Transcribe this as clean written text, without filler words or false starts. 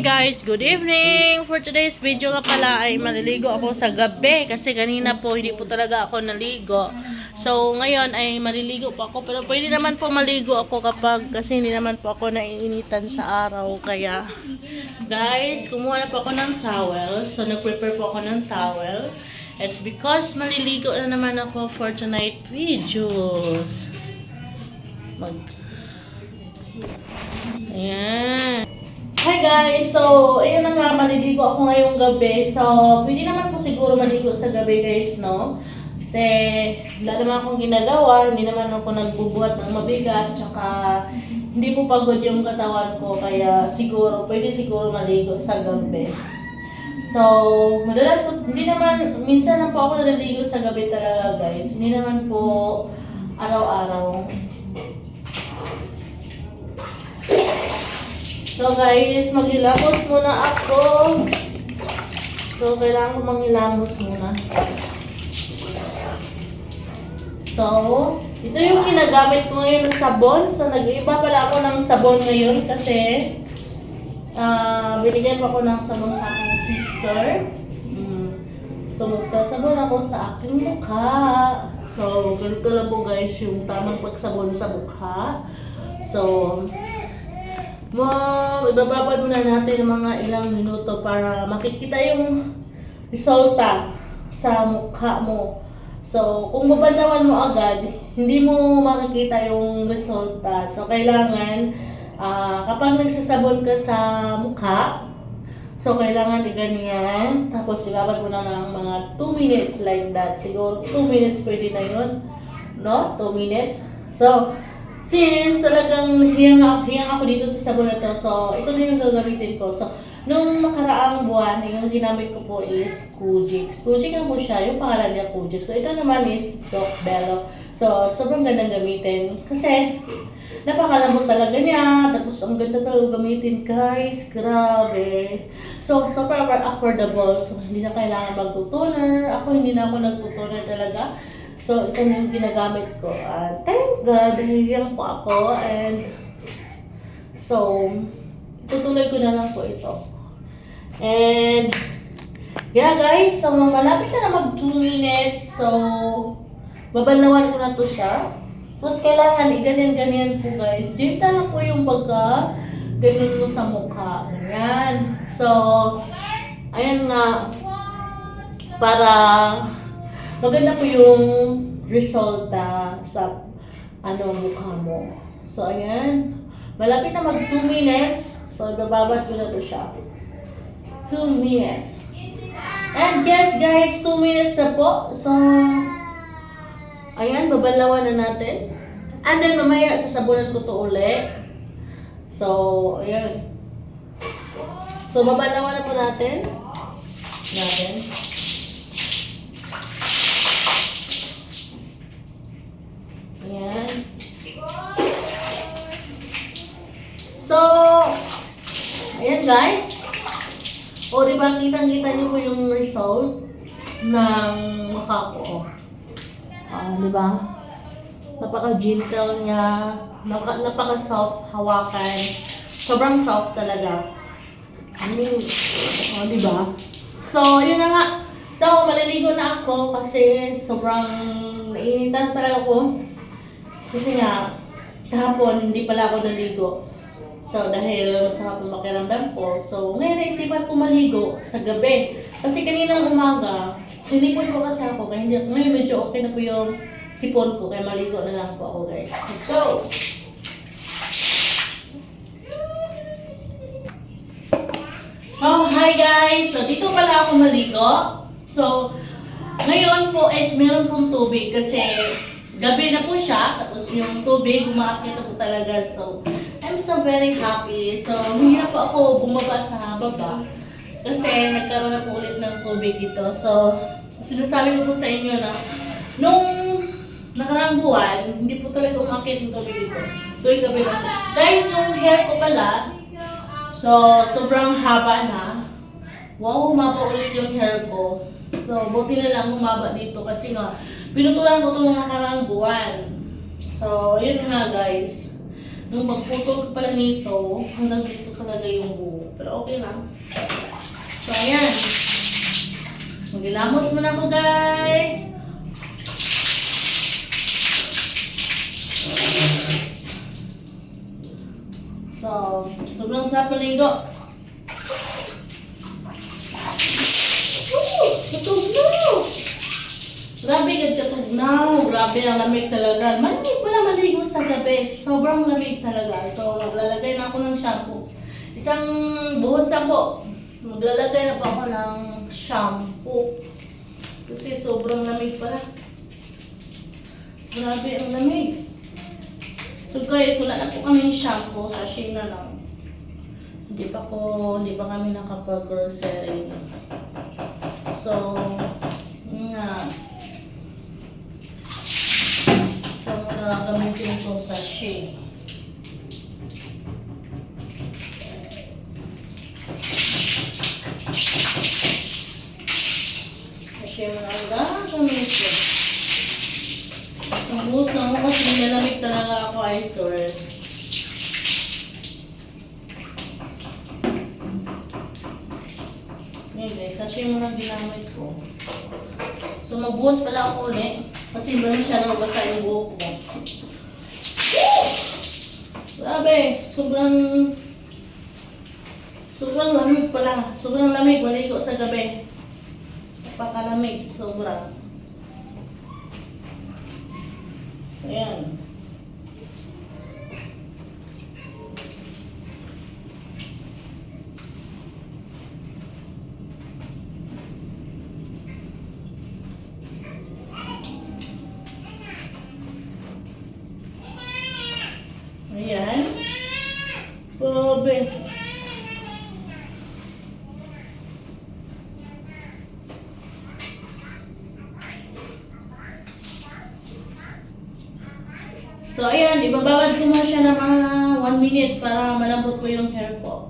Guys, good evening! For today's video nga pala ay maliligo ako sa gabi kasi kanina po hindi po talaga ako naligo. So ngayon ay maliligo po ako pero pwede naman po maligo ako kasi hindi naman po ako naiinitan sa araw. Kaya guys, kumuha na po ako ng towel. So nag-prepare po ako ng towel. It's because maliligo na naman ako for tonight videos. Ayan. Hi guys! So, ayun na nga, maliligo ako ngayong gabi. So, pwede naman po siguro maligo sa gabi guys, no? Kasi, wala naman akong ginagawa, hindi naman ako nagbubuhat ng mabigat, tsaka hindi po pagod yung katawan ko, kaya siguro, pwede siguro maligo sa gabi. So, madalas po, hindi naman, minsan lang po ako naliligo sa gabi talaga guys. Hindi naman po araw-araw. So guys, maghilamos muna ako. So, kailangan ko manghilamos muna. So, ito yung ginagamit ko ngayon ng sabon. So, nag-iiba pala ako ng sabon ngayon kasi binigyan pa ako ng sabon sa aking sister. So, magsasabon ako sa aking mukha. So, ganito lang po guys yung tamang pagsabon sa mukha. So, ibababad muna natin ng mga ilang minuto para makikita yung resulta sa mukha mo. So, kung babanawan mo agad, hindi mo makikita yung resulta. So, kailangan, kapag nagsasabon ka sa mukha, so, kailangan iganyan. Tapos, ibabad mo na ng mga 2 minutes like that. Siguro, 2 minutes pwede na yun. No? 2 minutes. So, since talagang hiyang ako dito sa sabon na to, so ito na yung gagamitin ko. So, nung nakaraang buwan, yung ginamit ko po is Kujik. Kujik na po siya, yung pangalan niya Kujik. So, ito naman is Doc Bello. So, sobrang gandang gamitin. Kasi, napakalambot talaga niya. Tapos, ang ganda talaga gamitin, guys. Grabe. So, super affordable. So, hindi na kailangan mag-toner. Ako, hindi na ako nag-toner talaga. So, ito na yung ginagamit ko. Thank God, hihiyang po ako. And, so, tutuloy ko na lang po ito. And, yeah guys, so malapit na mag 2 minutes. So, babanawan ko na to siya. Tapos, kailangan i-ganyan-ganyan po guys. Gentle lang po yung ganyan mo sa mukha. Ayan. So, ayan na. Para maganda po yung resulta sa mukha mo. So, ayan. Malapit na mag 2 minutes. So, ibababad ko na to siya. 2 minutes. And yes, guys, 2 minutes na po. So, ayan, babalawan na natin. And then, mamaya, sasabunan ko to uli. So, ayan. So, babalawan na po natin. Ayan. So, ayan guys. O, diba, kitang-kita niyo po yung result ng mukha ko. Diba? Napaka-gentle niya. Napaka-soft hawakan. Sobrang soft talaga. Diba? So, yun na nga. So, maliligo na ako kasi sobrang nainitan talaga ako. Kasi nga, kahapon hindi pala ako naligo. So, dahil masama po makiramdam ko. So, ngayon naisipan ko maligo sa gabi. Kasi kaninang umaga, sinipon ko kasi ako. Kaya ngayon medyo okay na po yung sipon ko. Kaya maligo na lang po ako guys. Let's go! So, hi guys! So, dito pala ako maligo. So, ngayon po is meron pong tubig kasi gabi na po siya, tapos yung tubig, umaakit po talaga. So, I'm so very happy. So, hirap po ako bumaba sa baba. Kasi nagkaroon na po ulit ng tubig dito. So, sinasabi ko po sa inyo na, nung nakarang buwan, hindi po talaga umakit yung tubig dito. Tuwing gabi na po. Guys, yung hair ko pala, so, sobrang haba na. Wow, humaba ulit yung hair ko. So, buti na lang humaba dito kasi nga, pinutulan ko ito ng nakarang buwan. So, yun nga guys. Nung magputol pala nito, hanggang dito talaga yung buhok. Pero okay lang. So, ayan. Magilamos muna ako, guys. So, sobrang sarap maligo. Katugnaw! Grabe, katugnaw. Grabe ang lamig talaga. Malamig pala maligo sa gabi. Sobrang lamig talaga. So, maglalagay na ako ng shampoo. Isang buhos lang po. Maglalagay na po ako ng shampoo. Kasi sobrang lamig pala. Grabe ang lamig. So guys, wala na po kami shampoo. Sachet na lang. Hindi pa kami nakapag-grocery. So, yun nga. So, gagamitin ko sachet. Sachet mo lang gagamitin ko. Ang buhos na ako kasi nilalamig talaga ako, I swear. Ngayon guys, sachet mo lang ginamit ko. So magbuhos pala ako ulit. Kasi ba siya nabasa yung buhok ko. Grabe, sobrang lamig pala. Sobrang lamig, maligo sa gabi. Napakalamig, sobrang. Ayan. Ayan. Grabe. So, ayan, ibababad ko na siya ng mga 1 minute para malambot po yung hair ko.